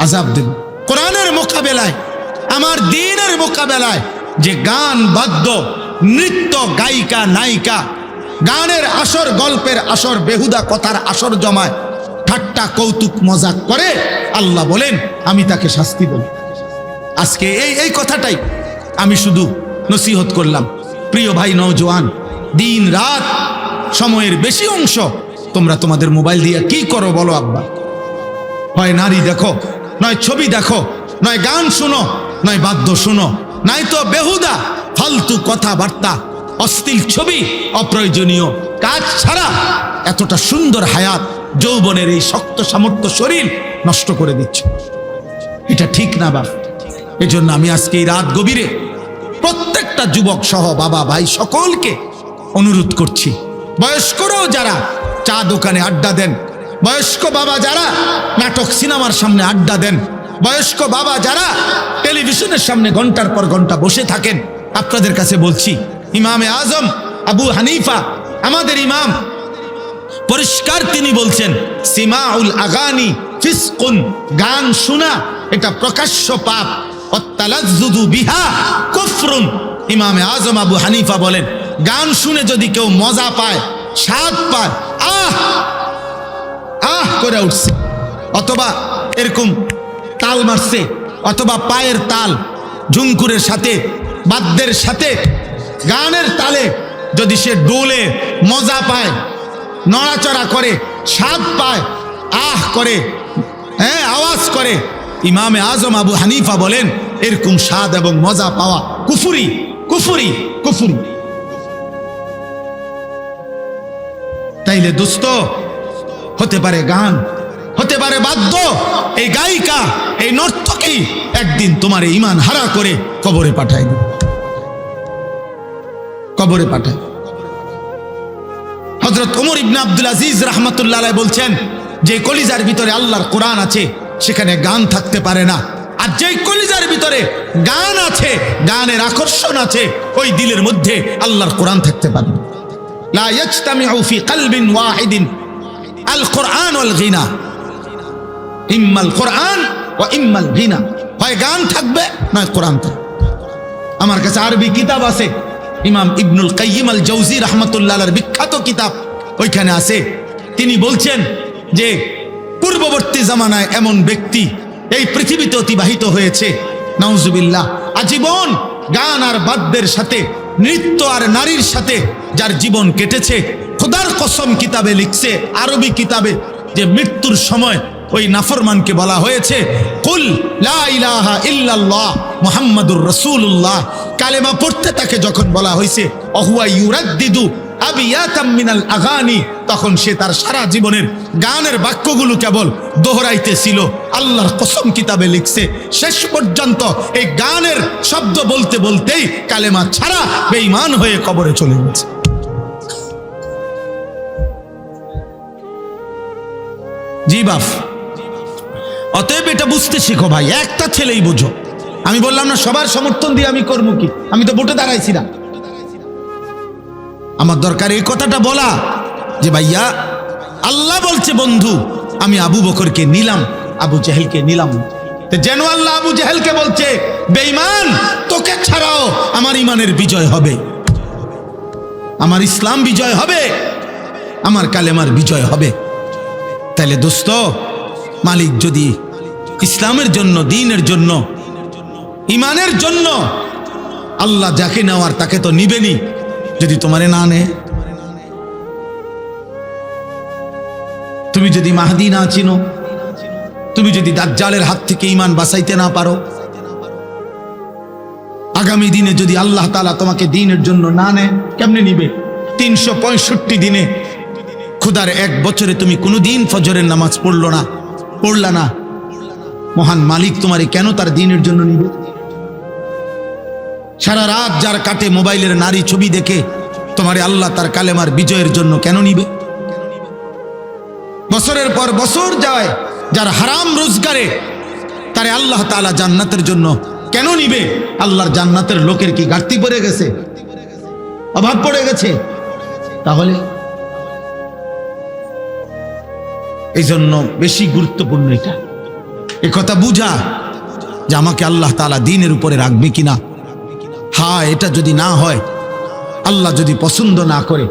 আযাব দেব। কোরআনের মোকাবেলায়, আমার দ্বীনের মোকাবেলায় যে গান বাদ্য, নৃত্য, গায়িকা, নায়িকা, গানের আসর, গল্পের আসর, বেহুদা কথার আসর জমায়, ঠাট্টা কৌতুক মজাক করে, আল্লাহ বলেন আমি তাকে শাস্তি দেব। আজকে এই কথাটাই আমি শুধু নসিহত করলাম। প্রিয় ভাই নওজোয়ান, দিন রাত সময়ের বেশি অংশ তোমরা তোমাদের মোবাইল দিয়ে কি করো বলো আব্বা? হয় নারী দেখো, নয় ছবি দেখো, নয় গান শুনো, নয় বাদ্য শুনো, নাই তো বেহুদা ফালতু কথাবার্তা, অশ্লীল ছবি, অপ্রয়োজনীয় কাজ ছাড়া এতটা সুন্দর হায়াত, যৌবনের এই শক্ত সামর্থ্য শরীর নষ্ট করে দিচ্ছে। এটা ঠিক না বাপ। এজন্য আমি আজকে এই রাত গভীরে প্রত্যেকটা যুবক সহ বাবা ভাই সকলকে অনুরোধ করছি, বয়স্করাও যারা চা দোকানে আড্ডা দেন, বয়স্ক বাবা যারা নাটক সিনেমার সামনে আড্ডা দেন, বয়স্ক বাবা যারা টেলিভিশনের সামনে ঘন্টার পর ঘন্টা বসে থাকেন, আপনাদের কাছে বলছি, ইমামে আজম আবু হানিফা আমাদের ইমাম, পরিষ্কার তিনি বলছেন, সিমাউল আগানি ফিসকুন, গান শোনা এটা প্রকাশ্য পাপ, ওয়াত্তালাজ্জুযু বিহা কুফরুন। ইমামে আজম আবু হানিফা বলেন, গান শুনে যদি কেউ মজা পায়, স্বাদ পায়, আহ আহ করে উঠছে, অথবা এরকম তাল মারছে, অথবা পায়ের তাল ঝুমকুরের সাথে, বাদ্যের সাথে, গানের তালে যদি সে ডোলে, মজা পায়, নড়াচড়া করে, স্বাদ পায়, আহ করে, হ্যাঁ আওয়াজ করে, ইমামে আজম আবু হানিফা বলেন এরকম স্বাদ এবং মজা পাওয়া কুফরি, কুফরি, কুফরি। তাইলে দোস্ত, হতে পারে গান, হতে পারে বাদ্য, এই গায়িকা, এই নর্তকী একদিন তোমার ঈমান হারা করে কবরে পাঠায় দিবে, কবরে পাঠায়। হযরত ওমর ইবনে আব্দুল আজিজ রাহমাতুল্লাহ আলাইহি বলছেন, যে কলিজার ভিতরে আল্লাহর কোরআন আছে সেখানে গান থাকতে পারে না, আর যেই কলিজার ভিতরে গান আছে, গানের আকর্ষণ আছে, ওই দিলের মধ্যে আল্লাহর কোরআন থাকতে পারে না। লা ইয়াজতামিউ ফি কলবিন ওয়াহিদিন আল কোরআন ওয়াল গিনা, ইম্মাল কোরআন ওয়া ইম্মাল গিনা, হয় গান থাকবে নয় কোরআন থাকবে। আমার কাছে আরবি কিতাব আছে, ইমাম ইবনুল কাইয়িম আল জাওজি রাহমাতুল্লাহ আলাইহির বিখ্যাত কিতাব, ওইখানে আছে, তিনি বলছেন যে পূর্ববর্তী জামানায় এমন ব্যক্তি এই পৃথিবীতে অতিবাহিত হয়েছে, নাউজুবিল্লাহ, আজীবন গান আর বাদ্যের সাথে, নৃত্য আর নারীর সাথে যার জীবন কেটেছে, খোদার কসম কিতাবে লিখছে, আরবি কিতাবে, যে মৃত্যুর সময় ওই নাফরমানকে বলা হয়েছে, কুল লা ইলাহা ইল্লাল্লাহ মুহাম্মাদুর রাসূলুল্লাহ, কালেমা পড়তে তাকে যখন বলা হয়েছে, অহুয়া ইউরাদ্দিদু আবিয়াতাম মিনাল আগানি, তখন সে তার সারা জীবনের গানের বাক্যগুলো কেবল দোহরাইতেছিল। আল্লাহর কসম কিতাবে লিখছে, শেষ পর্যন্ত এই গানের শব্দ বলতে বলতেই কালেমা ছাড়া বেঈমান হয়ে কবরে চলে গেছে। জি বাপ, অতএব এটা বুঝতে শিখো ভাই, একটা ছেলেই বুঝো। আমি বললাম না সবার সমর্থন দিয়ে আমি করবো কি, আমি তো ভোটে দাঁড়াইছি না। আমার দরকার এই কথাটা বলা যে ভাইয়া আল্লাহ বলছে, বন্ধু আমি আবু বকরকে নিলাম, আবু জেহেলকে নিলাম, যেন আল্লাহ আবু জেহেলকে বলছে, বেঈমান তোকে ছাড়াও আমার ইমানের বিজয় হবে, আমার ইসলাম বিজয় হবে, আমার কালেমার বিজয় হবে। তাহলে দোস্ত, মালিক যদি ইসলামের জন্য, দ্বীনের জন্য, ইমানের জন্য, আল্লাহ যাকে নেওয়ার তাকে তো নিবেনি, যদি তোমারে না নে, তুমি যদি মাহদি না চিনো, তুমি যদি দাজ্জালের হাত থেকে ঈমান বাঁচাইতে না পারো, আগামী দিনে যদি আল্লাহ তাআলা তোমাকে দ্বীনের জন্য না নেয়, কেমনে নিবে? 365 দিনে, খুদার এক বছরে তুমি কোনোদিন ফজরের নামাজ পড়লা না, মহান মালিক তোমারে কেন তার দ্বীনের জন্য নিবে? সারা রাত যার কাটে মোবাইলের নারী ছবি দেখে, তোমারে আল্লাহ তার কালেমার বিজয়ের জন্য কেন নিবে? বছরের পর বছর যায় যার হারাম রোজগারে, তারে আল্লাহ তাআলা জান্নাতের জন্য কেন নিবে? আল্লাহর জান্নাতের লোকের কি ঘাটতি পড়ে গেছে, অভাব পড়ে গেছে? তাহলে এই জন্য বেশি গুরুত্বপূর্ণ এটা। এ কথা বুঝা যে আমাকে আল্লাহ তাআলা দ্বীনের উপরে রাখবে কিনা। হ্যাঁ, এটা যদি না হয়, আল্লাহ যদি পছন্দ না করে,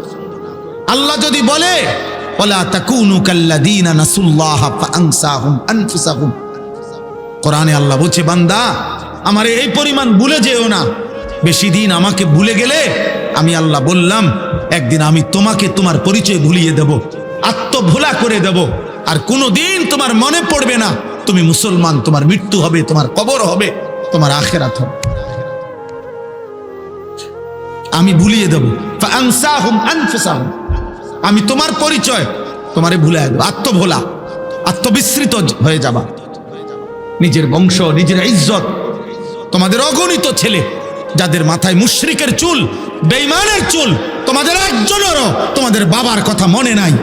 আল্লাহ যদি বলে ওয়ালা তাকুনু কাল্লাযীনা নাসুল্লাহা ফাআনসাহুম আনফুসাহুম, কোরআনে আল্লাহ বলছে বান্দা আমারে এই পরিমাণ ভুলে যেও না। বেশি দিন আমাকে ভুলে গেলে আমি আল্লাহ বললাম একদিন আমি তোমাকে তোমার পরিচয় ভুলিয়ে দেব, আত্মভোলা করে দেব, আর কোনোদিন তোমার মনে পড়বে না তুমি মুসলমান। তোমার মৃত্যু হবে, তোমার কবর হবে, তোমার আখিরাত হবে, আমি ভুলিয়ে দেব। ফাআনসাহুম আনফুসাহুম, আমি তোমার পরিচয় তোমারে ভুলে দেব। আত্মভোলা, আত্মবিস্মৃত হয়ে যাবা। নিজের বংশ, নিজের ইজ্জত, তোমাদের অগণিত ছেলে যাদের মাথায় মুশরিকের চুল, বেঈমানের চুল, তোমাদের একজনেরও তোমাদের বাবার কথা মনে নাই।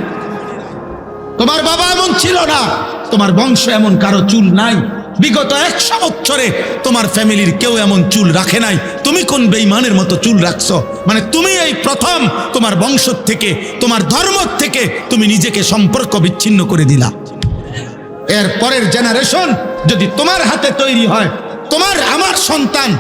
তোমার বাবা এমন ছিল না, তোমার বংশ এমন কারো চুল নাই। বিগত 100 বছরে তোমার ফ্যামিলির কেউ এমন চুল রাখে নাই। তুমি কোন বেঈমানের মতো চুল রাখছো? মানে তুমি এই প্রথম তোমার বংশ থেকে, তোমার ধর্ম থেকে তুমি নিজেকে সম্পর্ক বিচ্ছিন্ন করে দিলা। এর পরের জেনারেশন যদি তোমার হাতে তৈরি হয়, তোমার আমার সন্তান,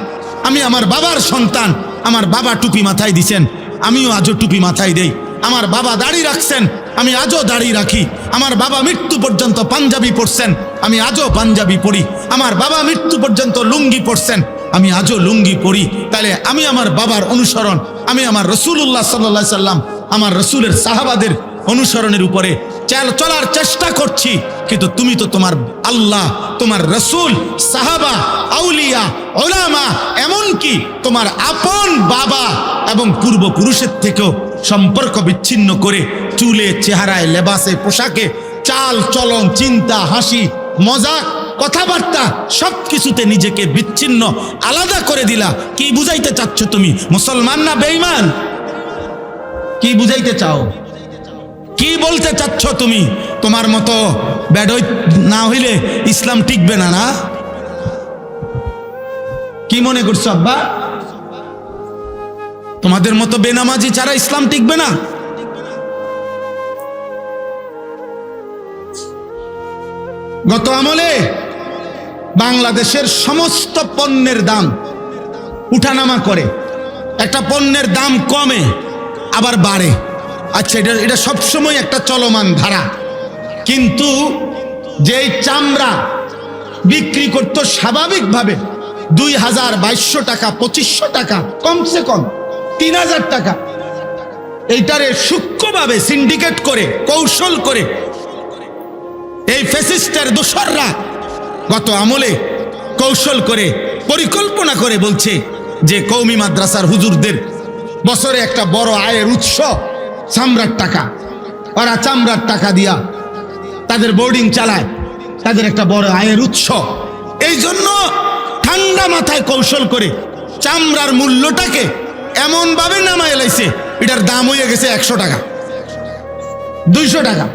আমি আমার বাবার সন্তান, আমার বাবা টুপি মাথায় দিছেন, আমিও আজও টুপি মাথায় দেই। আমার বাবা দাড়ি রাখছেন, আমি আজও দাড়ি রাখি। আমার বাবা মৃত্যু পর্যন্ত পাঞ্জাবি পরছেন, আমি আজও পাঞ্জাবি পরি। আমার বাবা মৃত্যু পর্যন্ত লুঙ্গি পরছেন, আমি আজও লুঙ্গি পরি। তাহলে আমি আমার বাবার অনুসরণ, আমি আমার রাসূলুল্লাহ সাল্লাল্লাহু আলাইহি সাল্লাম, আমার রাসূলের সাহাবাদের অনুসরণের উপরে চলার চেষ্টা করছি। কিন্তু তুমি তো তোমার আল্লাহ, তোমার রাসূল, সাহাবা, আউলিয়া, উলামা, এমনকি তোমার আপন বাবা এবং পূর্বপুরুষের থেকেও সম্পর্ক বিচ্ছিন্ন করে চুলে, চেহারায়, লেবাসে, পোশাকে, চাল চলন, চিন্তা, হাসি, মজাক, কথাবার্তা সবকিছুতে নিজেকে বিচ্ছিন্ন, আলাদা করে দিলা। কি বুঝাইতে চাচ্ছ তুমি? মুসলমান না বেঈমান? কি বুঝাইতে চাও? কি বলতে চাচ্ছ তুমি? তোমার মতো বেডই না হইলে ইসলাম টিকবে না, না? কি মনে করছো আব্বা? তোমাদের মতো বেনামাজি ছাড়া ইসলাম টিকবে না? গত আমলে বাংলাদেশের সমস্ত পণ্যের দাম উঠানামা করে। একটা পণ্যের দাম কমে আবার বাড়ে। আচ্ছা, এটা সবসময় একটা চলমান ধারা। কিন্তু যেই চামড়া বিক্রি করতো স্বাভাবিকভাবে 2022 টাকা, 2500 টাকা, কমসে কম 3000 টাকা, এইটারে সূক্ষ্মভাবে সিন্ডিকেট করে, কৌশল করে এই ফ্যাসিস্টের দোসররা গত আমলে কৌশল করে, পরিকল্পনা করে বলছে যে কওমি মাদ্রাসার হুজুরদের বছরে একটা বড় আয়ের উৎস চামড়ার টাকা। ওরা চামড়ার টাকা দিয়া তাদের বোর্ডিং চালায়, তাদের একটা বড় আয়ের উৎস। এই জন্য ঠান্ডা মাথায় কৌশল করে চামড়ার মূল্যটাকে এমন ভাবে নামায় লাইছে, এটার দাম হয়ে গেছে 100 টাকা, 200 টাকা।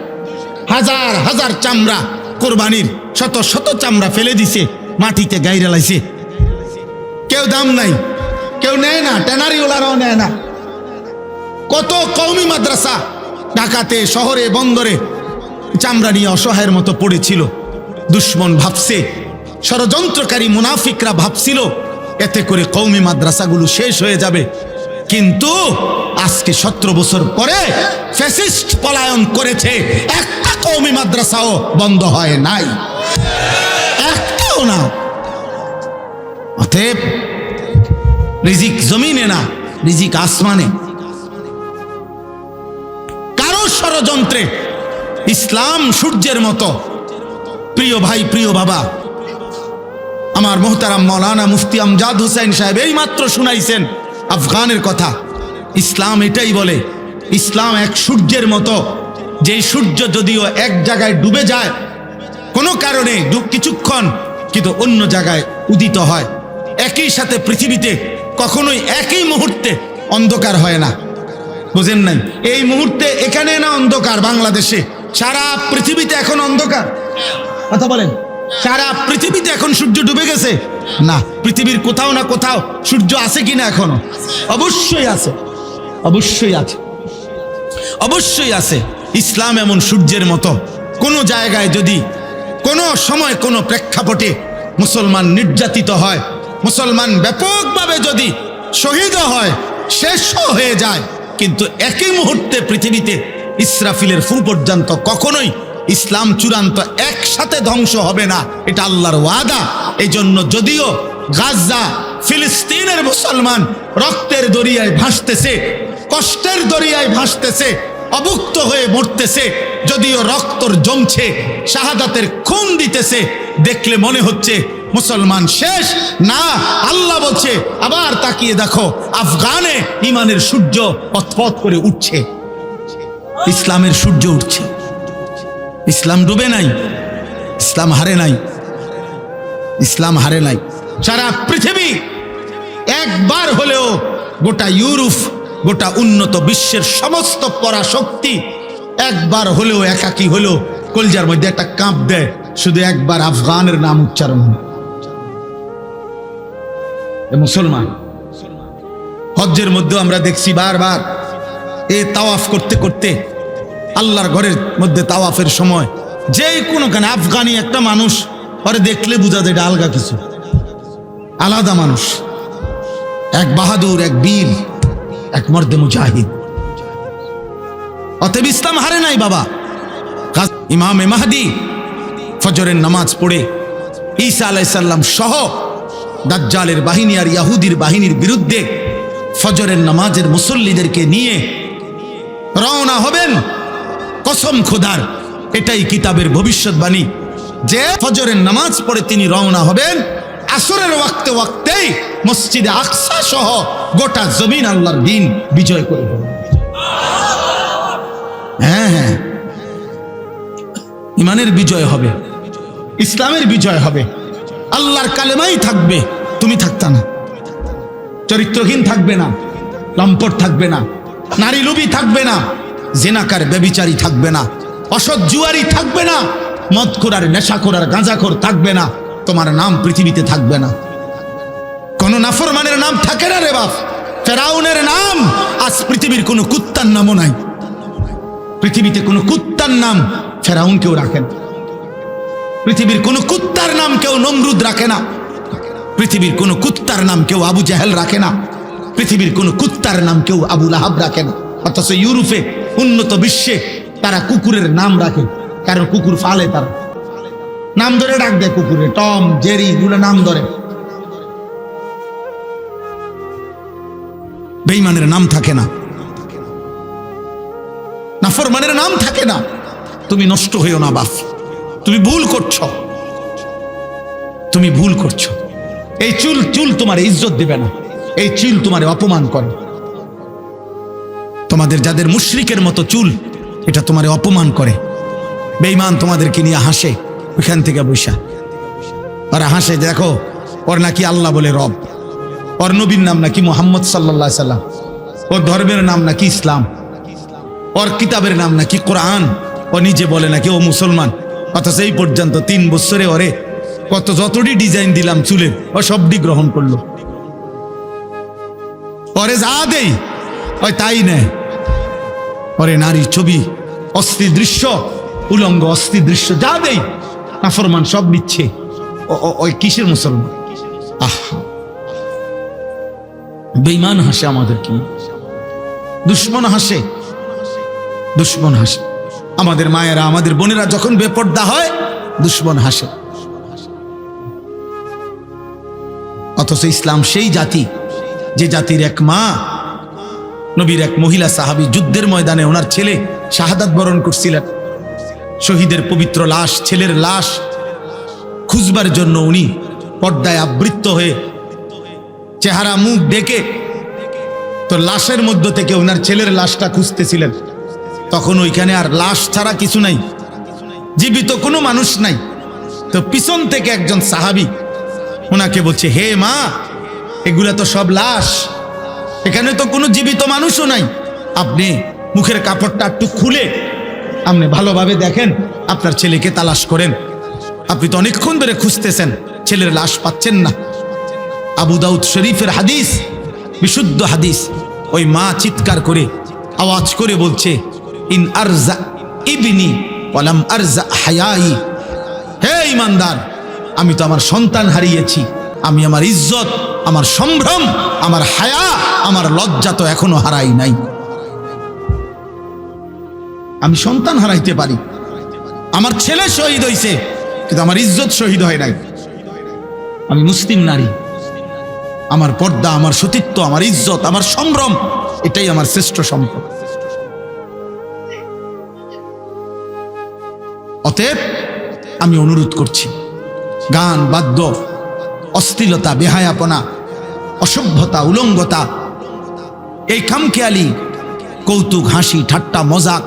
হাজার হাজার চামড়া কোরবানির, শত শত চামড়া ফেলে দিছে, মাটিতে গাইরা লাইছে। কেউ দাম নাই, কেউ নেয় না, ট্যানারিওয়ালারাও নেয় না। কত কওমি মাদ্রাসা ঢাকাতে, শহরে, বন্দরে চামড়া নিয়ে অসহায়ের মতো পড়েছিল। দুশ্মন ভাবছে, ষড়যন্ত্রকারী মুনাফিকরা ভাবছিল এতে করে কওমি মাদ্রাসাগুলো শেষ হয়ে যাবে। কিন্তু আজকে 17 বছর পরে ফ্যাসিস্ট পলায়ন করেছে, একটা কওমি মাদ্রাসাও বন্ধ হয় নাই, একটাও না। অতএব রিজিক জমিনে না, রিজিক আসমানে। কারো ষড়যন্ত্রে ইসলাম সূর্যের মতো। প্রিয় ভাই, প্রিয় বাবা, আমার মোহতারাম মাওলানা মুফতি আমজাদ হোসেন সাহেব এই মাত্র শুনাইছেন আফগানের কথা। ইসলাম এটাই বলে, ইসলাম এক সূর্যের মতো, যে সূর্য যদিও এক জায়গায় ডুবে যায় কোনো কারণে কিছুক্ষণ, কিন্তু অন্য জায়গায় উদিত হয়। একই সাথে পৃথিবীতে কখনোই একই মুহূর্তে অন্ধকার হয় না। বুঝেন নাই? এই মুহূর্তে এখানে না অন্ধকার বাংলাদেশে, সারা পৃথিবীতে এখন অন্ধকার। কথা বলেন, সারা পৃথিবীতে এখন সূর্য ডুবে গেছে না? পৃথিবীর কোথাও না কোথাও সূর্য আছে কিনা এখনো? অবশ্যই আছে, অবশ্যই আছে, অবশ্যই আছে। ইসলাম এমন সূর্যের মতো, কোন জায়গায় যদি কোনো সময় কোনো প্রেক্ষাপটে মুসলমান নির্যাতিত হয়, মুসলমান ব্যাপকভাবে যদি শহীদ হয়, শেষ হয়ে যায়, কিন্তু একই মুহূর্তে পৃথিবীতে ইসরাফিলের ফু পর্যন্ত কখনোই ইসলাম চূড়ান্ত একসাথে ধ্বংস হবে না, এটা আল্লাহর ওয়াদা। এই জন্য যদিও গাজা ফিলিস্তিনের মুসলমান রক্তের দরিয়ায় ভাসতেছে, কষ্টের দরিয়ায় ভাসতেছে, অভুক্ত হয়ে মরতেছে, যদিও রক্তর জমছে, শাহাদাতের খুন দিতেছে, দেখলে মনে হচ্ছে মুসলমান শেষ না। আল্লাহ বলছে আবার তাকিয়ে দেখো, আফগানে ইমানের সূর্য পথপথ করে উঠছে, ইসলামের সূর্য উঠছে। ইসলাম ডুবে নাই, ইসলাম হারে নাই, ইসলাম হারে নাই। সারা পৃথিবী একবার হলেও, গোটা ইউরোপ, গোটা উন্নত বিশ্বের সমস্ত পরাশক্তি একবার হলেও, একাকি হলেও কলজার মধ্যে একটা কাঁপ দেয়, শুধু একবার আফগানের নাম উচ্চারণ হয়। মুসলমান হজ্জের মধ্যে আমরা দেখছি বারবার এই তাওয়াফ করতে করতে, আল্লাহর ঘরের মধ্যে তাওয়াফের সময় যে কোনোখানে আফগানি একটা মানুষ, পরে দেখলে বোঝা যায় এটা আলগা কিছু, আলাদা মানুষ, এক বাহাদুর, এক বীর, এক মর্দে মুজাহিদ। অতএব ইসলাম হারে নাই বাবা। ইমামে মাহদি ফজরের নামাজ পড়ে ঈসা আলাইহিস সালাম সহ দাজ্জালের বাহিনী আর ইহুদির বাহিনীর বিরুদ্ধে ফজরের নামাজের মুসল্লিদেরকে নিয়ে রওনা হবেন। কসম খোদার, এটাই কিতাবের ভবিষ্যৎবাণী যে ফজরের নামাজ পড়ে তিনি রওনা হবেন, আসরের ওয়াক্তে ওয়াক্তেই মসজিদে আকসা সহ গোটা জমিন আল্লাহর দ্বীন বিজয় করে দেবেন। হ্যাঁ হ্যাঁ, ইমানের বিজয় হবে, ইসলামের বিজয় হবে, আল্লাহর কালেমাই থাকবে, তুমি থাকতা না। চরিত্রহীন থাকবে না, লম্পট থাকবে না, নারী লোভী থাকবে না, জেনাকার ব্যভিচারী থাকবে না, অসৎ জুয়ারি থাকবে না, মদখোর আর নেশাখোর আর গাঁজাখোর থাকবে না, তোমার নাম পৃথিবীতে থাকবে না। কোন নাফরমানের নাম থাকে না রে বাপ। ফেরাউনের নাম আজ পৃথিবীর কোন কুত্তার নামও নাই। পৃথিবীতে কোন কুত্তার নাম ফেরাউন কেউ রাখে না। পৃথিবীর কোন কুত্তার নাম কেউ নমরুদ রাখে না। পৃথিবীর কোন কুত্তার নাম কেউ আবু জাহেল রাখে না। পৃথিবীর কোন কুত্তার নাম কেউ আবু লাহাব রাখে না। অথচ ইউরোপে, উন্নত বিশ্বে তারা কুকুরের নাম রাখে, কারণ কুকুর ফালে, তারা নাম ধরে ডাক দেয় কুকুরে, টম, জেরি, এগুলো নাম ধরে। বেঈমানের নাম থাকে না, নাফরমানের নাম থাকে না। তুমি নষ্ট হইও না বাপ, তুমি ভুল করছো, তুমি ভুল করছো। এই চুল তোমার ইজ্জত দিবে না, এই চুল তোমার অপমান করে। তোমাদের যাদের মুশরিকের মতো চুল, এটা তোমার অপমান করে। বেঈমান তোমাদেরকে নিয়ে হাসে ওইখান থেকে বৈশা, ওরা হাসে, দেখো ওর নাকি আল্লাহ বলে রব, ওর নবীর নাম নাকি মুহাম্মদ সাল্লাল্লাহু আলাইহি সাল্লাম, ওর ধর্মের নাম নাকি ইসলাম, ওর কিতাবের নাম নাকি কোরআন, ও নিজে বলে নাকি ও মুসলমান। অথচ এই পর্যন্ত 3 বছরে ওরে যতটি ডিজাইন দিলাম চুলের, ও সবটি গ্রহণ করলো। ওরে যা দেই ওই তাই নেয়। ওরে নারীর ছবি, অস্থির দৃশ্য, উলঙ্গ অস্থির দৃশ্য যা দেই, নাফরমান সব নিচ্ছে। ওই কিসের মুসলমান? আহা, বেঈমান হাসে আমাদেরকে, দুশ্মন হাসে, দুশ্মন হাসে। আমাদের মায়েরা, আমাদের বোনেরা যখন বেপর্দা হয়, দুশ্মন হাসে। অথচ ইসলাম সেই জাতি, যে জাতির এক মা, নবীর এক মহিলা সাহাবী যুদ্ধের ময়দানে ওনার ছেলে শাহাদাত বরণ করছিলেন। শহীদের পবিত্র লাশ, ছেলের লাশ খুঁজবার জন্য উনি পর্দায় আবৃত্ত হয়ে চেহারা মুখ ডেকে তো লাশের মধ্য থেকে ওনার ছেলের লাশটা খুঁজতেছিলেন। তখন ওইখানে আর লাশ ছাড়া কিছু নাই, জীবিত কোনো মানুষ নাই। তো পিছন থেকে একজন সাহাবী ওনাকে বলছে, হে মা, এগুলা তো সব লাশ, এখানে তো কোনো জীবিত মানুষও নাই, আপনি মুখের কাপড়টা একটু খুলে আপনি ভালোভাবে দেখেন, আপনার ছেলেকে তালাশ করেন। আপনি তো অনেকক্ষণ ধরে খুঁজতেছেন, ছেলের লাশ পাচ্ছেন না। আবু দাউদ শরীফের হাদিস, বিশুদ্ধ হাদিস। ওই মা চিৎকার করে আওয়াজ করে বলছে, ইন আরজা ইবনি ওয়ালাম আরজা হায়াই, হে ঈমানদার, আমি তো আমার সন্তান হারিয়েছি, আমি আমার ইজ্জত, আমার সম্ভ্রম, আমার হায়া, আমার লজ্জা তো এখনো হারাই নাই। আমি সন্তান হারাইতে পারি, আমার ছেলে শহীদ হয়েছে, কিন্তু আমার ইজ্জত শহীদ হয় নাই। আমি মুসলিম নারী, আমার পর্দা, আমার সতীত্ব, আমার ইজ্জত, আমার সম্ভ্রম, এটাই আমার শ্রেষ্ঠ সম্পদ। অতএব আমি অনুরোধ করছি, গান, বাদ্য, অশ্লীলতা, বেহায়াপনা, অসভ্যতা, উলঙ্গতা, এই খামখেয়ালি কৌতুক, হাসি, ঠাট্টা, মজাক,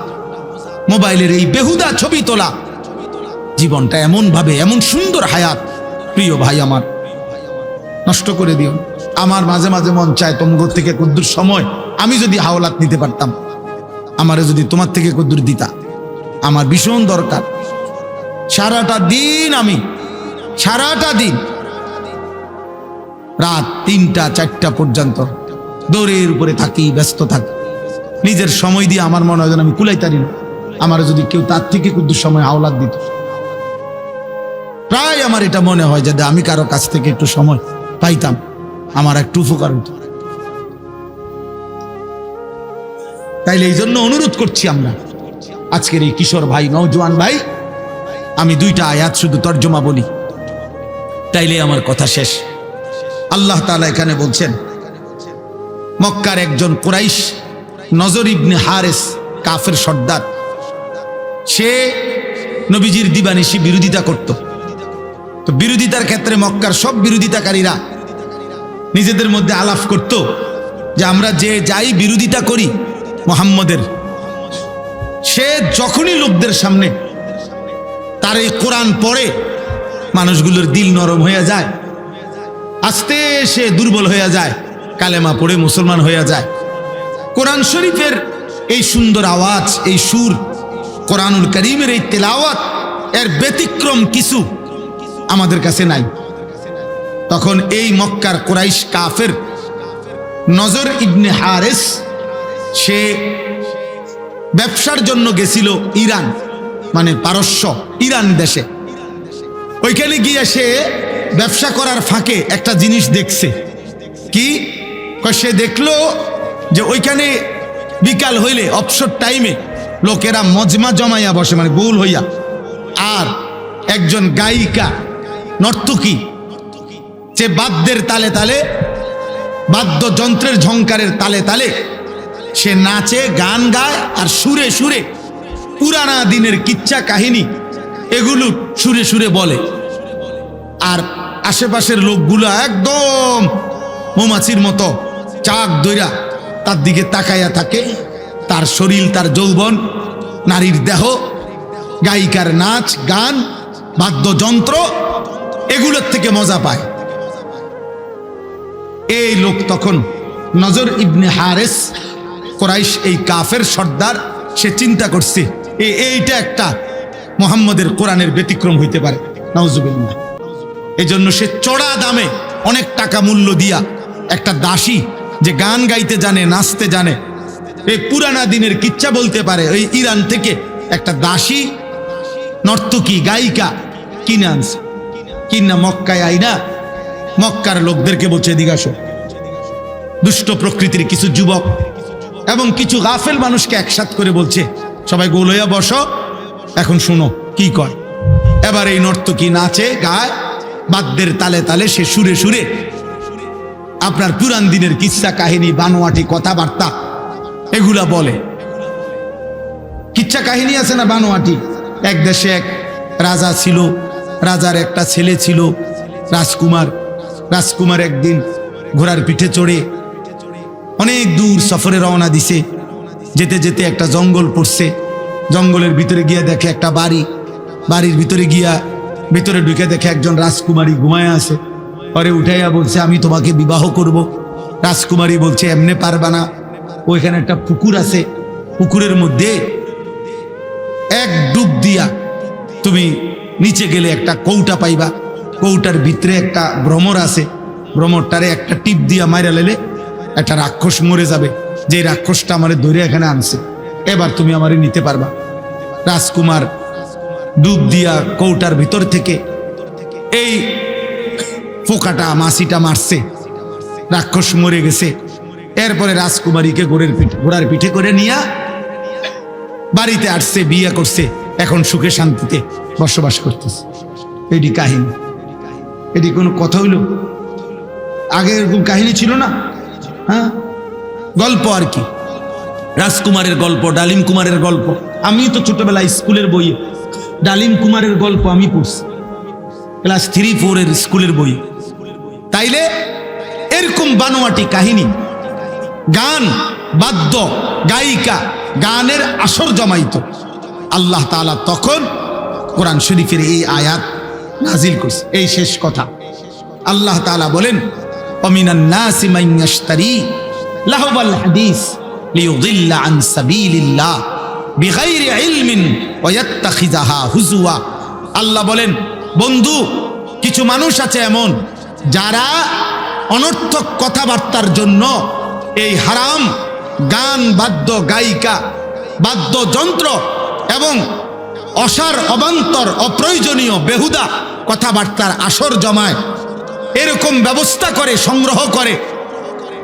মোবাইলের এই বেহুদা ছবি তোলা, জীবনটা এমন ভাবে, এমন সুন্দর হায়াত, প্রিয় ভাই আমার, নষ্ট করে দিও। আমার মাঝে মাঝে মন চায় তোমার থেকে কদ্দুর সময় আমি যদি হাওলাত নিতে পারতাম, আমারে যদি তোমার থেকে কদ্দুর দিতা, আমার ভীষণ দরকার। সারাটা দিন আমি, সারাটা দিন রাত 3টা 4টা পর্যন্ত দৌড়ের উপরে থাকি, ব্যস্ত থাকি, নিজের সময় দিয়ে আমার মনে হয় যেন আমি কুলাইতারি না। আমার যদি কেউ তার থেকে কদ্দুর সময় হাওলাত দিত, প্রায় আমার এটা মনে হয় যে আমি কারো কাছ থেকে একটু সময় পাইতাম, আমার একটু উপকার হতো। তাইলে এই জন্য অনুরোধ করছি আমরা, আজকের এই কিশোর ভাই, নওজোয়ান ভাই, আমি 2টা আয়াত শুধু তর্জমা বলি, তাইলে আমার কথা শেষ। আল্লাহ তাআলা এখানে বলছেন, মক্কার একজন কুরাইশ, নজর ইবনে হারেস, কাফের সর্দার, সে নবীজির দিবানিশি বিরোধিতা করত। তো বিরোধিতার ক্ষেত্রে মক্কার সব বিরোধিতাকারীরা নিজেদের মধ্যে আলাপ করত যে আমরা যে যাই বিরোধিতা করি মুহাম্মদের, সে যখনই লোকদের সামনে তার এই কোরআন পড়ে, মানুষগুলোর দিল নরম হয়ে যায়, আস্তে সে দুর্বল হয়ে যায়, কালেমা পড়ে মুসলমান হয়ে যায়। কোরআন শরীফের এই সুন্দর আওয়াজ, এই সুর, কোরআনুল কারীমের এই তেলাওয়াত, এর ব্যতিক্রম কিছু আমাদের কাছে নাই। তখন এই মক্কার কুরাইশ কাফের নজর ইবনে হারেস, সে ব্যবসার জন্য গেছিল ইরান, মানে পারস্য, ইরান দেশে। ওইখানে গিয়ে সে ব্যবসা করার ফাঁকে একটা জিনিস দেখছে। কি? সে দেখলো যে ওইখানে বিকাল হইলে, অবসর টাইমে লোকেরা মজমা জমাইয়া বসে, মানে গোল হইয়া, আর একজন গায়িকা, নর্তকী, সে বাদ্যের তালে তালে, বাদ্যযন্ত্রের ঝংকারের তালে তালে সে নাচে, গান গায়, আর সুরে সুরে পুরানা দিনের কিচ্ছা কাহিনী এগুলো সুরে সুরে বলে। আর আশেপাশের লোকগুলো একদম মৌমাছির মতো চাক দইরা তার দিকে তাকাইয়া থাকে। তার শরীর, তার যৌবন, নারীর দেহ, গায়িকার নাচ, গান, বাদ্যযন্ত্র, এগুলোর থেকে মজা পায়। এই লোক তখন নজর ইবনে হারেস, কুরাইশ এই কাফের সর্দার, সে চিন্তা করছে এইটা একটা মুহাম্মদের কোরআনের ব্যতিক্রম হইতে পারে, নাউজুবিল্লাহ। এই জন্য সে চড়া দামে, অনেক টাকা মূল্য দিয়া, একটা দাসী যে গান গাইতে জানে, নাচতে জানে, এই পুরানা দিনের কিচ্ছা বলতে পারে, ওই ইরান থেকে একটা দাসী, নর্তকী, গায়িকা কিনে আনছে। কিনা মক্কায় আইনা মক্কার লোকদেরকে বলছে, এদিকে আসো। দুষ্ট প্রকৃতির কিছু যুবক এবং কিছু গাফেল মানুষকে একসাথ করে বলছে, সবাই গোল হইয়া বসো, এখন শুনো কি কয়। এবার এই নর্তকী নাচে, গায়, বাদ্যের তালে তালে সে সুরে সুরে আপনার পুরান দিনের কিচ্ছা কাহিনী, বানোয়াটি কথাবার্তা এগুলা বলে। কিচ্ছা কাহিনী আছে না বানোয়াটি। এক দেশে এক রাজা ছিল, রাজার একটা ছেলে ছিল রাজকুমার। রাজকুমার একদিন ঘোড়ার পিঠে চড়ে অনেক দূর সফরে রওনা দিছে। যেতে যেতে একটা জঙ্গল পড়ছে। জঙ্গলের ভিতরে গিয়া দেখে একটা বাড়ি। বাড়ির ভিতরে গিয়া ভিতরে ঢুকে দেখে একজন রাজকুমারী ঘুমায় আছে। পরে উঠাইয়া বলছে, আমি তোমাকে বিবাহ করব। রাজকুমারী বলছে, এমনে পারবা না, ওইখানে একটা পুকুর আছে, পুকুরের মধ্যে এক ডুব দিয়া তুমি নিচে গেলে একটা কৌটা পাইবা। কৌটার ভিতরে একটা ভ্রমর আছে, ভ্রমরটারে একটা টিপ দিয়া মাইরা লেলে একটা রাক্ষস মরে যাবে, যে রাক্ষসটা আমারে ধরে এখানে আনছে, এবার তুমি আমারে নিতে পারবা। রাজকুমার ডুব দিয়া কৌটার ভিতর থেকে এই পোকাটা মাছিটা মারছে, রাক্ষস মরে গেছে। এরপরে রাজকুমারীকে ঘোড়ার পিঠে করে নিয়ে বাড়িতে আসছে, বিয়ে করছে, এখন সুখে শান্তিতে বসবাস করতেছে। এটি কাহিনী, এটি কোনো কথা হইল? আগে এরকম কাহিনী ছিল না। হ্যাঁ, গল্প আর কি, রাজকুমারের গল্প, ডালিম কুমারের গল্প। আমি তো ছোটবেলায় স্কুলের বইয়ে ডালিম কুমারের গল্প আমি পড়ছি, ক্লাস 3-4 স্কুলের বই। তাইলে এরকম বানোয়াটি কাহিনী, গান বাদ্য গায়িকা, গানের আসর জমাইত। আল্লাহ তাআলা তখন কোরআন শরীফের এই আয়াত নাজিল করছে। এই শেষ কথা আল্লাহ তাআলা বলেন, ওমিনান নাসি মান ইয়াশতারি লাহওয়াল হাদিস লিয়ুদিল্লা আন সাবিলিল্লাহ বিগাইরি ইলমিন ওয়া ইয়াত্তাখিযাহা হুজুয়া। আল্লাহ বলেন, বন্ধু, কিছু মানুষ আছে এমন যারা অনর্থক কথাবার্তার জন্য এই হারাম গান বাদ্য গায়িকা বাদ্যযন্ত্র এবং অসার অবান্তর অপ্রয়োজনীয় বেহুদা কথাবার্তার আসর জমায়, এরকম ব্যবস্থা করে, সংগ্রহ করে।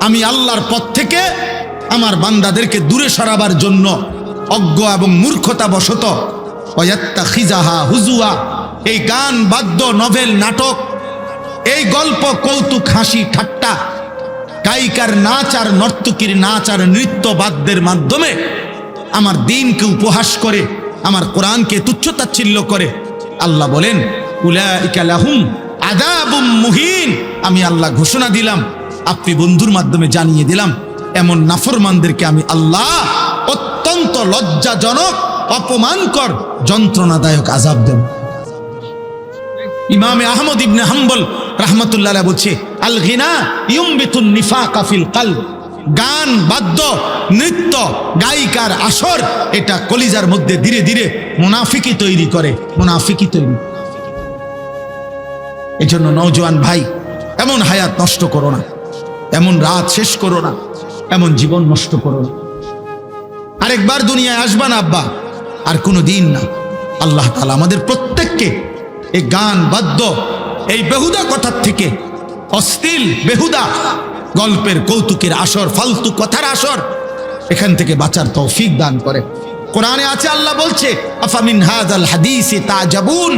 আমি আল্লাহর পথ থেকে আমার বান্দাদেরকে দূরে সরাবার জন্য অজ্ঞ এবং মূর্খতা বশত ওয়াত্তাখিযাহা হুজুয়া, এই গান বাদ্য নভেল নাটক, এই গল্প কৌতুক হাসি ঠাট্টা, গায়িকার নাচ আর নর্তকীর নাচ আর নৃত্য বাদ্যের মাধ্যমে আমার দিনকে উপহাস করে, আমার কোরআনকে তুচ্ছতাচ্ছিল্য করে। আল্লাহ বলেন, উলাইকা লাহুম আযাবুম মুহিন। আমি আল্লাহ ঘোষণা দিলাম, আপনি বন্ধুর মাধ্যমে জানিয়ে দিলাম, এমন নাফরমানদেরকে আমি আল্লাহ অত্যন্ত লজ্জাজনক অপমানকর যন্ত্রণাদায়ক আযাব দেব। ইমামে আহমদ ইবনে হাম্বল রাহমাতুল্লাহ আলাইহি বলছে, আল গিনা ইউমবিতুন নিফাকা ফিল কলব। গান বাদ্য নৃত্য গায়িকার আসর, এটা কলিজার মধ্যে ধীরে ধীরে মুনাফিকি তৈরি করে, মুনাফিকি তৈরি। এজন্য নওজোয়ান ভাই, এমন হায়াত নষ্ট করো না, এমন রাত শেষ করো না, এমন জীবন নষ্ট করো না। আরেকবার দুনিয়ায় আসবা না আব্বা, আর কোনো দিন না। আল্লাহ তাআলা আমাদের প্রত্যেককে এই গান বাদ্য, এই বেহুদা কথার থেকে, অশ্লীল বেহুদা গল্পের কৌতুকের আসর, ফালতু কথার আসর, এখান থেকে বাঁচার তৌফিক দান করে। কোরআনে আছে, আল্লাহ বলছে, আফামিন হাযাল হাদীসি তাজাবুন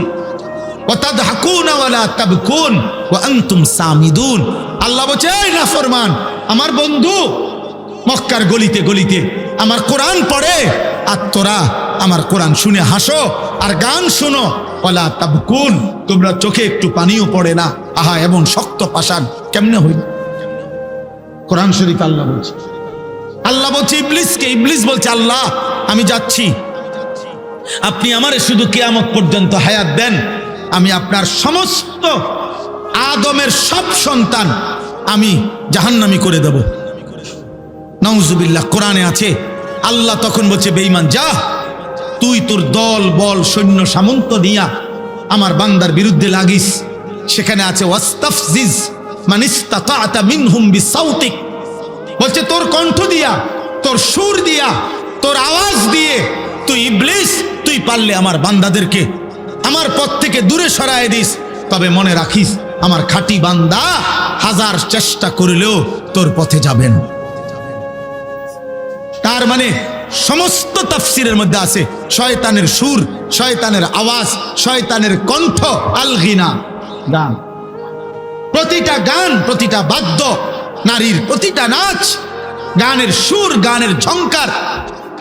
ওয়া তাদহাকুনা ওয়া লা তাবকুন ওয়া আনতুম সামিদুন। আল্লাহ বলছে, এই নাফরমান আমার বন্ধু, মক্কার গলিতে গলিতে আমার কোরআন পড়ে, আর তোরা আমার কোরআন শুনে হাসো আর গান শোনো, ওয়ালা তাবকুন, তোমরা চোখে একটু পানিও পড়ে না। আহা, এমন শক্ত পাষাণ কেমনে হইল? কোরআন শরীফ আল্লাহ বলছে। আল্লাহ বলছে ইবলিসকে, ইবলিস বলছে, আল্লাহ আমি যাচ্ছি, আপনি আমারে শুধু কিয়ামত পর্যন্ত হায়াত দেন, আমি আপনার সমস্ত আদমের সব সন্তান আমি জাহান্নামী করে দেব। নাউজুবিল্লাহ। কোরআনে আছে, আল্লাহ তখন বলছে, বেঈমান যা, তুই তোর দল বল সৈন্য সামন্ত নিয়া আমার বান্দার বিরুদ্ধে লাগিস। সেখানে আছে, ওয়াস্তাফজিজ মান ইসতাতা'তা মিনহুম বিসাউতিক, বলছে তোর কণ্ঠ দিয়া, তোর সুর দিয়া, তোর আওয়াজ দিয়ে তুই ইবলিস, তুই পারলে আমার বান্দাদেরকে আমার পথ থেকে দূরে সরায় দিস। তবে মনে রাখিস, আমার খাঁটি বান্দা হাজার চেষ্টা করলেও তোর পথে যাবেন। তার মানে সমস্ত তাফসিরের মধ্যে আছে শয়তানের সুর, শয়তানের আওয়াজ, শয়তানের কণ্ঠ, আল গিনা গান। প্রতিটা গান, প্রতিটা বাদ্য, নারীর প্রতিটা নাচ, গানের সুর, গানের ঝংকার,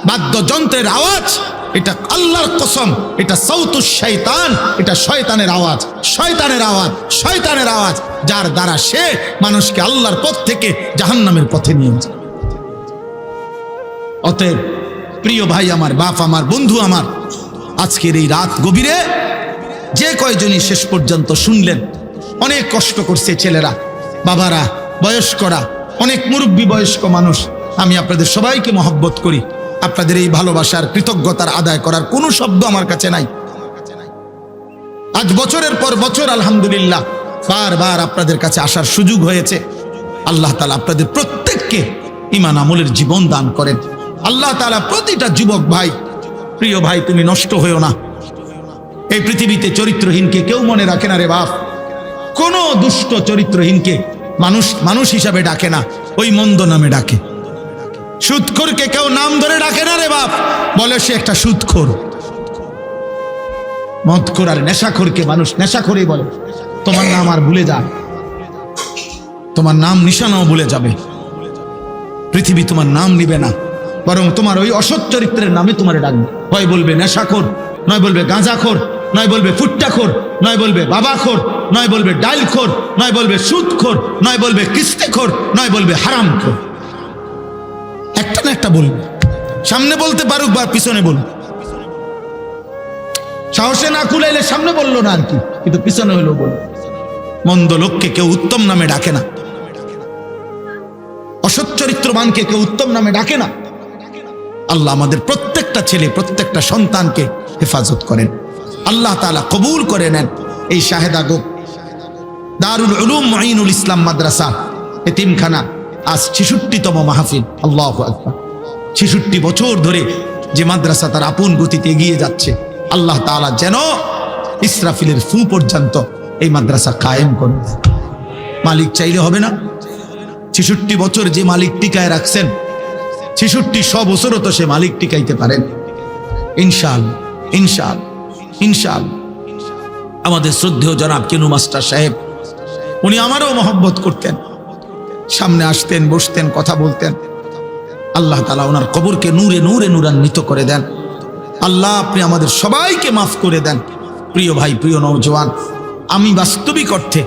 বাদ্যযন্ত্রের আওয়াজ, এটা আল্লাহর কসম, এটা সাউতুশ শয়তান, এটা শয়তানের আওয়াজ, শয়তানের আওয়াজ, শয়তানের আওয়াজ, যার দ্বারা সে মানুষকে আল্লাহর পথ থেকে জাহান্নামের পথে নিয়ে যায়। অতএব প্রিয় ভাই আমার, বাপ আমার, বন্ধু আমার, আজকের এই রাত গভীরে যে কয়জনই শেষ পর্যন্ত শুনলেন, অনেক কষ্ট করছে ছেলেরা, বাবারা, বয়স্করা, অনেক মুরব্বী বয়স্ক মানুষ। আমি আপনাদের সবাইকে মহব্বত করি। আপনাদের এই ভালোবাসার কৃতজ্ঞতার আদায় করার কোনো শব্দ আমার কাছে নাই। আজ বছরের পর বছর আলহামদুলিল্লাহ বারবার আপনাদের কাছে আসার সুযোগ হয়েছে। আল্লাহ তাআলা আপনাদের প্রত্যেককে ঈমান আমলের জীবন দান করেন। আল্লাহ তাআলা প্রতিটা যুবক ভাই, প্রিয় ভাই, তুমি নষ্ট হইও না। এই পৃথিবীতে চরিত্রহীনকে কেউ মনে রাখে না রে বাপ। কোনো দুষ্ট চরিত্রহীনকে মানুষ মানুষ হিসাবে ডাকে না, ওই মন্দ নামে ডাকে। সুদখোরকে কেউ নাম ধরে ডাকে না রে বাপ, বলে সে একটা সুদখোর। মদখোর আর নেশাখোরকে মানুষ নেশাখোরই বলে। তোমার নাম আর ভুলে যায়, তোমার নাম নিশানাও ভুলে যাবে, পৃথিবী তোমার নাম নিবে না, বরং তোমার ওই অসৎ চরিত্রের নামে তোমারে ডাকবে। হয় বলবে নেশাখোর, নয় বলবে গাঁজাখোর, নয় বলবে ফুট্টাখোর, নয় বলবে বাবাখোর, নয় বলবে ডাইলখোর, নয় বলবে সুদখোর, নয় বলবে কিস্তিখোর, নয় বলবে হারামখোর। একটা না একটা বলবে, সামনে বলতে পারুক বা পিছনে বলুক। সাহসে না কুলাইলে সামনে বললো না আর কি, কিন্তু পিছনে হইলো বলল। মন্দ লোককে কেউ উত্তম নামে ডাকে না, অসৎ চরিত্রবানকে কেউ উত্তম নামে ডাকে না। আল্লাহ আমাদের প্রত্যেকটা ছেলে প্রত্যেকটা সন্তানকে হেফাজত করেন, আল্লাহ তাআলা কবুল করে নেন। এই শাহেদা গো দারুল উলুম মুঈনুল ইসলাম মাদ্রাসা এতিমখানা আজ 66তম মাহফিল। আল্লাহু আকবার। 66 বছর ধরে যে মাদ্রাসা তার আপন গতিতে এগিয়ে যাচ্ছে, আল্লাহ তাআলা যেন ইসরাফিলের ফু পর্যন্ত এই মাদ্রাসা কায়েম করেন। মালিক চাইলে হবে না? 66 বছর যে মালিক টিকায় রাখছেন, 66 বছরও তো সে মালিক টিকাইতে পারেন ইনশাআল্লাহ, ইনশাআল্লাহ, ইনশাআল্লাহ। আমাদের শ্রদ্ধেয় জনাব কেনু মাস্টার সাহেব, উনি আমারও মহব্বত করতেন, সামনে আসতেন, বসতেন, কথা বলতেন। আল্লাহ তাআলা ওনার কবরকে নূরে নূরে নূরান্বিত করে দেন। আল্লাহ আপনি আমাদের সবাইকে মাফ করে দেন। প্রিয় ভাই, প্রিয় নওজোয়ান, আমি বাস্তবিক অর্থে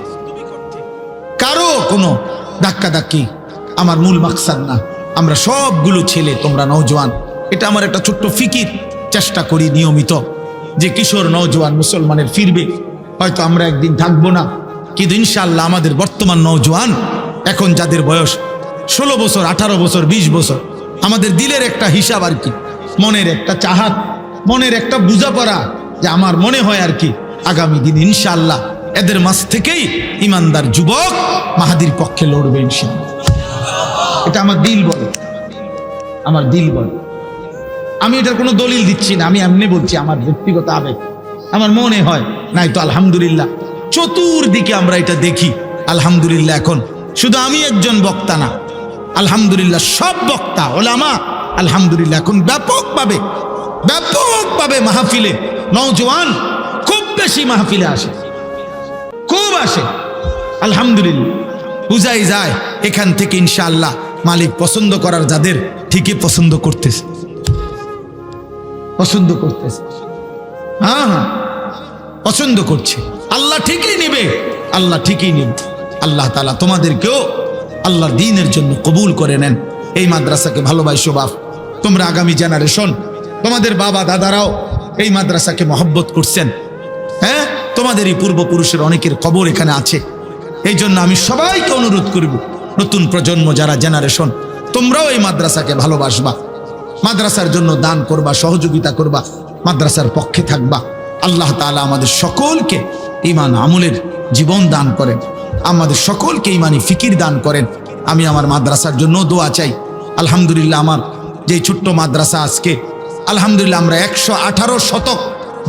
কারো কোনো ধাক্কাধাক্কি আমার মূল মাকসাদ না। আমরা সবগুলো ছেলে, তোমরা নওজোয়ান, এটা আমার একটা ছোট্ট ফিকির। চেষ্টা করি নিয়মিত যে কিশোর নওজোয়ান মুসলমানের ফিরবে। হয়তো আমরা একদিন থাকবো না, কিন্তু ইনশাআল্লাহ আমাদের বর্তমান নওজোয়ান, এখন যাদের বয়স 16 বছর, 18 বছর, 20 বছর, আমাদের দিলের একটা হিসাব আর কি, মনের একটা চাহাত, মনের একটা বুঝাপড়া, যে আমার মনে হয় আর কি আগামী দিন ইনশাআল্লাহ এদের মাঝ থেকেই ইমানদার যুবক মাহাদির পক্ষে লড়বে ইনশাআল্লাহ। এটা আমার দিল বলে, আমার দিল বলে। আমি এটার কোনো দলিল দিচ্ছি না, আমি এমনি বলছি, আমার ব্যক্তিগত আবেগ, আমার মনে হয়। নাই তো আলহামদুলিল্লাহ চতুর্দিকে আমরা এটা দেখি। আলহামদুলিল্লাহ এখন শুধু আমি একজন বক্তা না, আলহামদুলিল্লাহ সব বক্তা ওলামা আলহামদুলিল্লাহ এখন ব্যাপকভাবে মাহফিলে, নওজোয়ান খুব বেশি মাহফিলে আসে, খুব আসে। আলহামদুলিল্লাহ বুঝাই যায় এখান থেকে ইনশাআল্লাহ মালিক পছন্দ করার যাদের, ঠিকই পছন্দ করতেছে, পছন্দ করতেছে। হ্যাঁ হ্যাঁ, পছন্দ করছে। আল্লাহ ঠিকই নেবে, আল্লাহ ঠিকই নেবে। আল্লাহ তাআলা তোমাদেরকেও আল্লাহর দ্বীনের জন্য কবুল করে নেন। এই মাদ্রাসাকে ভালোবাসো বাপ, তোমরা আগামী জেনারেশন, তোমাদের বাবা দাদারাও এই মাদ্রাসাকে মহব্বত করছেন। হ্যাঁ, তোমাদেরই পূর্বপুরুষের অনেকের কবর এখানে আছে। এই জন্য আমি সবাইকে অনুরোধ করব, নতুন প্রজন্ম যারা জেনারেশন, তোমরাও এই মাদ্রাসাকে ভালোবাসবা, মাদ্রাসার জন্য দান করবা, সহযোগিতা করবা, মাদ্রাসার পক্ষে থাকবা। আল্লাহ তাআলা আমাদের সকলকে ঈমান আমলের জীবন দান করেন, আমাদের সকলকে ঈমানি ফিকির দান করেন। আমি আমার মাদ্রাসার জন্য দোয়া চাই। আলহামদুলিল্লাহ আমার যে ছোট্ট মাদ্রাসা আজকে আলহামদুলিল্লাহ আমরা 118 শতক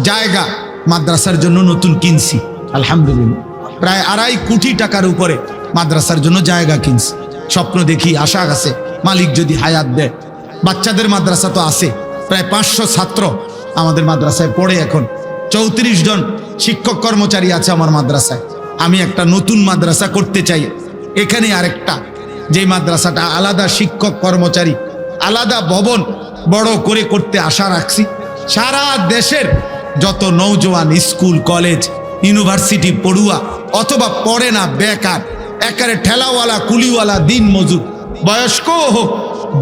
জায়গা মাদ্রাসার জন্য নতুন কিনছি। আলহামদুলিল্লাহ প্রায় 2.5 কোটি টাকার উপরে মাদ্রাসার জন্য জায়গা কিনছি। স্বপ্ন দেখি, আশা আছে মালিক যদি হায়াত দেয়। বাচ্চাদের মাদ্রাসা তো আছে, প্রায় 500 ছাত্র আমাদের মাদ্রাসায় পড়ে। এখন 34 জন শিক্ষক কর্মচারী আছে আমার মাদ্রাসায়। আমি একটা নতুন মাদ্রাসা করতে চাই এখানে, আরেকটা, যে মাদ্রাসাটা আলাদা শিক্ষক কর্মচারী, আলাদা ভবন বড় করে করতে আশা রাখছি। সারা দেশের যত নওজোয়ান স্কুল কলেজ ইউনিভার্সিটি পড়ুয়া অথবা পড়ে না, বেকার, একারে ঠেলাওয়ালা কুলিওয়ালা দিন মজুর, বয়স্ক হোক,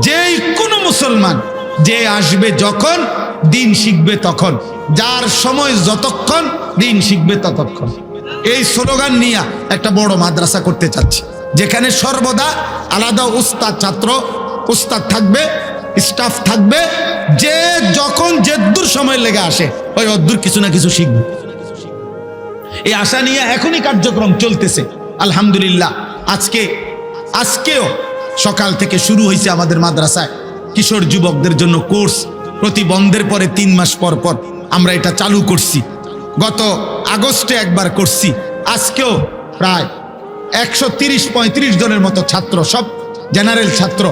যেই কোনো মুসলমান যে আসবে যখন দিন শিখবে তখন, যার সময় যতক্ষণ দিন শিখবে ততক্ষণ, এই স্লোগান নিয়ে একটা বড় মাদ্রাসা করতে চাচ্ছি, যেখানে সর্বদা আলাদা উস্তাদ ছাত্র উস্তাদ থাকবে, স্টাফ থাকবে, যে যখন যেদূর সময় লেগে আসে ওই অদ্দূর কিছু না কিছু শিখবে। এই আশা নিয়ে এখনই কার্যক্রম চলতেছে। আলহামদুলিল্লাহ আজকেও সকাল থেকে শুরু হয়েছে আমাদের মাদ্রাসায় কিশোর যুবকদের জন্য কোর্স। প্রতি বন্ধের পরে 3 মাস পর পর আমরা এটা চালু করছি। গত আগস্টে একবার করছি, আজকেও প্রায় 130-35 জনের মতো ছাত্র, সব জেনারেল ছাত্র,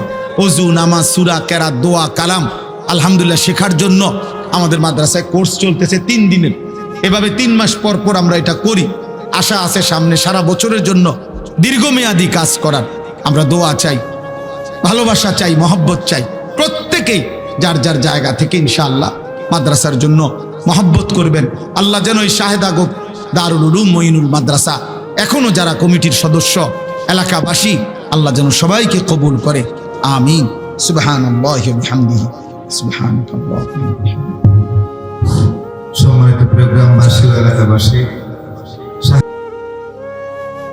ওযু, নামাজ, সূরা, কেরাত, দোয়া, কালাম আলহামদুলিল্লাহ শেখার জন্য আমাদের মাদ্রাসায় কোর্স চলতেছে 3 দিনের। এভাবে 3 মাস পর পর আমরা এটা করি। আশা আছে সামনে সারা বছরের জন্য দীর্ঘমেয়াদী কাজ করার। আমরা দোয়া চাই, ভালোবাসা চাই, মহব্বত চাই। প্রত্যেকেই যার যার জায়গা থেকে ইনশাআল্লাহ মাদ্রাসার জন্য মহব্বত করবেন। আল্লাহ যেন এই শাহেদা গোপ দারুল উলুম মঈনুল মাদ্রাসা এখনো যারা কমিটির সদস্য, এলাকাবাসী, আল্লাহ যেন সবাইকে কবুল করে। আমিন। সুবহানাল্লাহি ওয়া বিহামদিহি, সুবহানাল্লাহি। সম্মানিত প্রোগ্রামবাসী ও এলাকাবাসী,